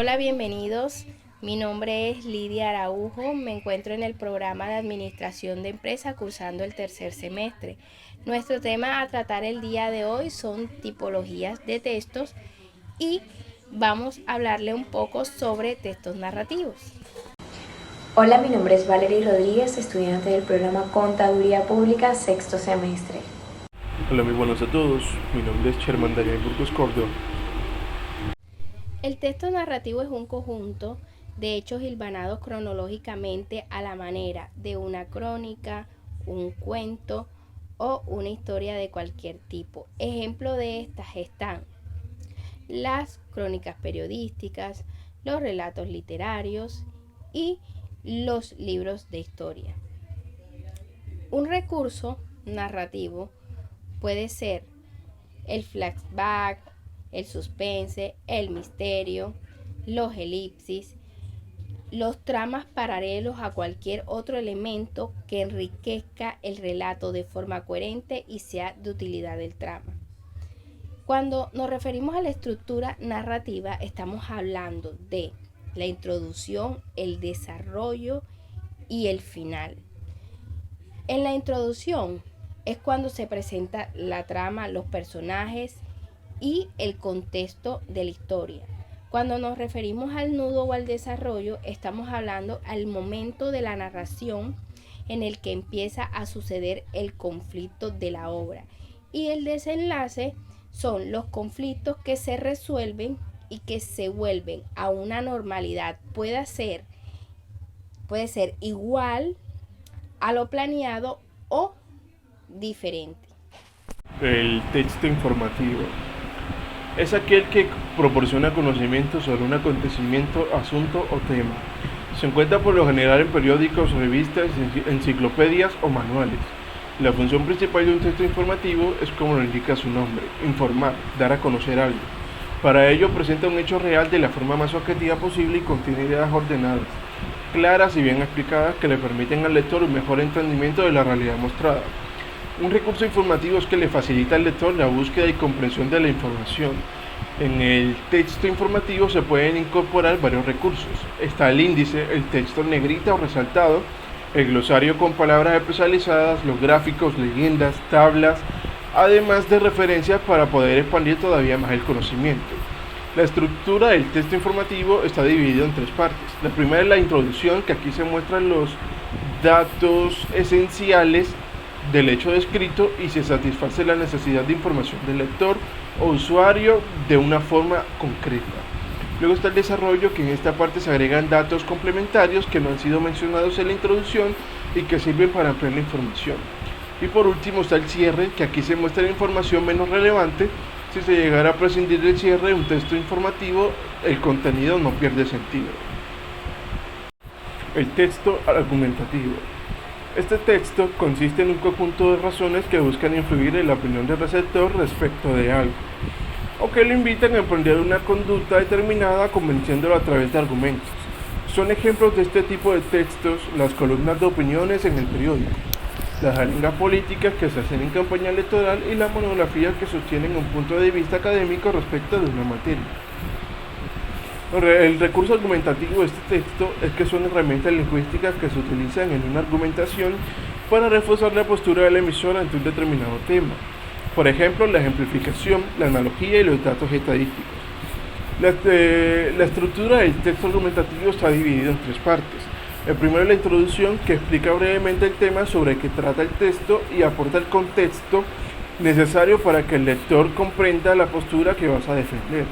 Hola, bienvenidos. Mi nombre es Lidia Araujo. Me encuentro en el programa de Administración de Empresa cursando el tercer semestre. Nuestro tema a tratar el día de hoy son tipologías de textos y vamos a hablarle un poco sobre textos narrativos. Hola, mi nombre es Valery Rodríguez, estudiante del programa Contaduría Pública, sexto semestre. Hola, muy buenos a todos. Mi nombre es Sherman Daniel Burgos Córdoba. El texto narrativo es un conjunto de hechos hilvanados cronológicamente a la manera de una crónica, un cuento o una historia de cualquier tipo. Ejemplo de estas están las crónicas periodísticas, los relatos literarios y los libros de historia. Un recurso narrativo puede ser el flashback, el suspense, el misterio, los elipsis, los tramas paralelos a cualquier otro elemento que enriquezca el relato de forma coherente y sea de utilidad del trama. Cuando nos referimos a la estructura narrativa, estamos hablando de la introducción, el desarrollo y el final. En la introducción es cuando se presenta la trama, los personajes y el contexto de la historia. Cuando nos referimos al nudo o al desarrollo, estamos hablando al momento de la narración en el que empieza a suceder el conflicto de la obra. Y el desenlace son los conflictos que se resuelven y que se vuelven a una normalidad. Puede ser igual a lo planeado o diferente. El texto informativo es aquel que proporciona conocimiento sobre un acontecimiento, asunto o tema. Se encuentra por lo general en periódicos, revistas, enciclopedias o manuales. La función principal de un texto informativo es, como lo indica su nombre, informar, dar a conocer algo. Para ello presenta un hecho real de la forma más objetiva posible y contiene ideas ordenadas, claras y bien explicadas que le permiten al lector un mejor entendimiento de la realidad mostrada. Un recurso informativo es que le facilita al lector la búsqueda y comprensión de la información. En el texto informativo se pueden incorporar varios recursos. Está el índice, el texto en negrita o resaltado, el glosario con palabras especializadas, los gráficos, leyendas, tablas, además de referencias para poder expandir todavía más el conocimiento. La estructura del texto informativo está dividida en tres partes. La primera es la introducción, que aquí se muestran los datos esenciales del hecho descrito y se satisface la necesidad de información del lector o usuario de una forma concreta. Luego está el desarrollo, que en esta parte se agregan datos complementarios que no han sido mencionados en la introducción y que sirven para ampliar la información. Y por último está el cierre, que aquí se muestra la información menos relevante. Si se llegara a prescindir del cierre de un texto informativo, el contenido no pierde sentido. El texto argumentativo. Este texto consiste en un conjunto de razones que buscan influir en la opinión del receptor respecto de algo, o que lo invitan a emprender una conducta determinada convenciéndolo a través de argumentos. Son ejemplos de este tipo de textos las columnas de opiniones en el periódico, las arengas políticas que se hacen en campaña electoral y las monografías que sostienen un punto de vista académico respecto de una materia. El recurso argumentativo de este texto es que son herramientas lingüísticas que se utilizan en una argumentación para reforzar la postura del emisor ante un determinado tema. Por ejemplo, la ejemplificación, la analogía y los datos estadísticos. La estructura del texto argumentativo está dividida en tres partes. El primero es la introducción, que explica brevemente el tema sobre el que trata el texto y aporta el contexto necesario para que el lector comprenda la postura que vas a defender.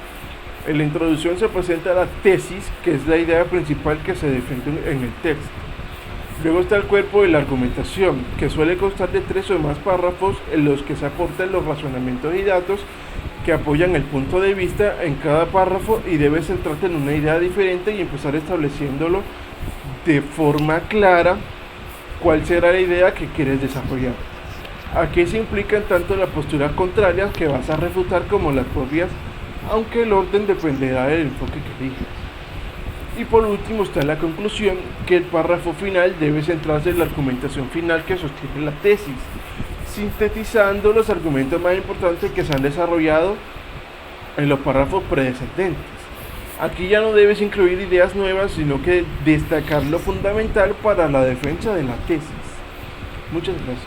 En la introducción se presenta la tesis, que es la idea principal que se defiende en el texto. Luego está el cuerpo de la argumentación, que suele constar de 3 o más párrafos en los que se aportan los razonamientos y datos que apoyan el punto de vista en cada párrafo y debe centrarse en una idea diferente y empezar estableciéndolo de forma clara cuál será la idea que quieres desarrollar. Aquí se implican tanto las posturas contrarias que vas a refutar como las propias, aunque el orden dependerá del enfoque que elijas. Y por último está la conclusión, que el párrafo final debe centrarse en la argumentación final que sostiene la tesis, sintetizando los argumentos más importantes que se han desarrollado en los párrafos predecedentes. Aquí ya no debes incluir ideas nuevas, sino que destacar lo fundamental para la defensa de la tesis. Muchas gracias.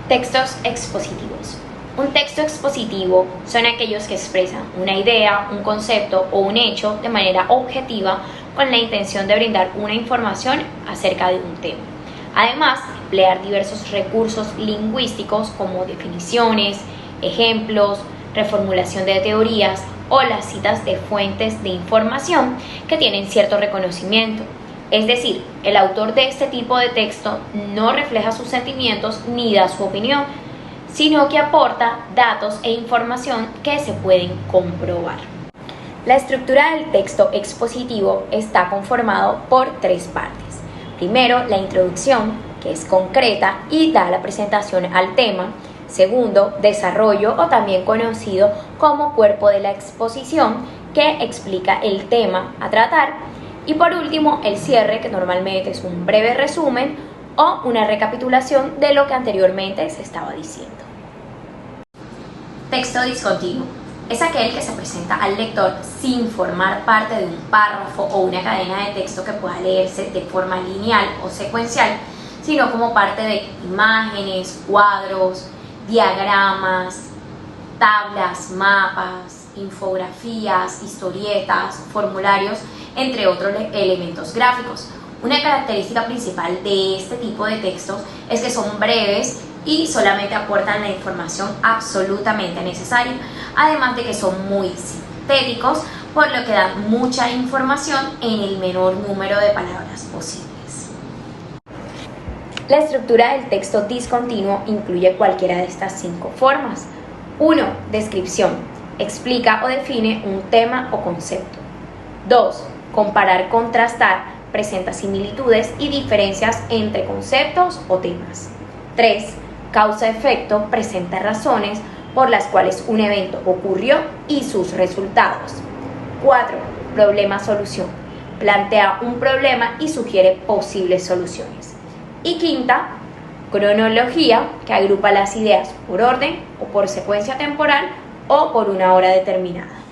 Textos expositivos. Un texto expositivo son aquellos que expresan una idea, un concepto o un hecho de manera objetiva con la intención de brindar una información acerca de un tema. Además, emplear diversos recursos lingüísticos como definiciones, ejemplos, reformulación de teorías o las citas de fuentes de información que tienen cierto reconocimiento. Es decir, el autor de este tipo de texto no refleja sus sentimientos ni da su opinión, sino que aporta datos e información que se pueden comprobar. La estructura del texto expositivo está conformado por tres partes. Primero, la introducción, que es concreta y da la presentación al tema. Segundo, desarrollo o también conocido como cuerpo de la exposición, que explica el tema a tratar. Y por último, el cierre, que normalmente es un breve resumen o una recapitulación de lo que anteriormente se estaba diciendo. Texto discontinuo. Es aquel que se presenta al lector sin formar parte de un párrafo o una cadena de texto que pueda leerse de forma lineal o secuencial, sino como parte de imágenes, cuadros, diagramas, tablas, mapas, infografías, historietas, formularios, entre otros elementos gráficos. Una característica principal de este tipo de textos es que son breves y solamente aportan la información absolutamente necesaria, además de que son muy sintéticos, por lo que dan mucha información en el menor número de palabras posibles. La estructura del texto discontinuo incluye cualquiera de estas 5 formas. 1. Descripción. Explica o define un tema o concepto. 2. Comparar, contrastar. Presenta similitudes y diferencias entre conceptos o temas. 3. Causa-efecto. Presenta razones por las cuales un evento ocurrió y sus resultados. 4. Problema-solución. Plantea un problema y sugiere posibles soluciones. Y quinta, cronología, que agrupa las ideas por orden o por secuencia temporal o por una hora determinada.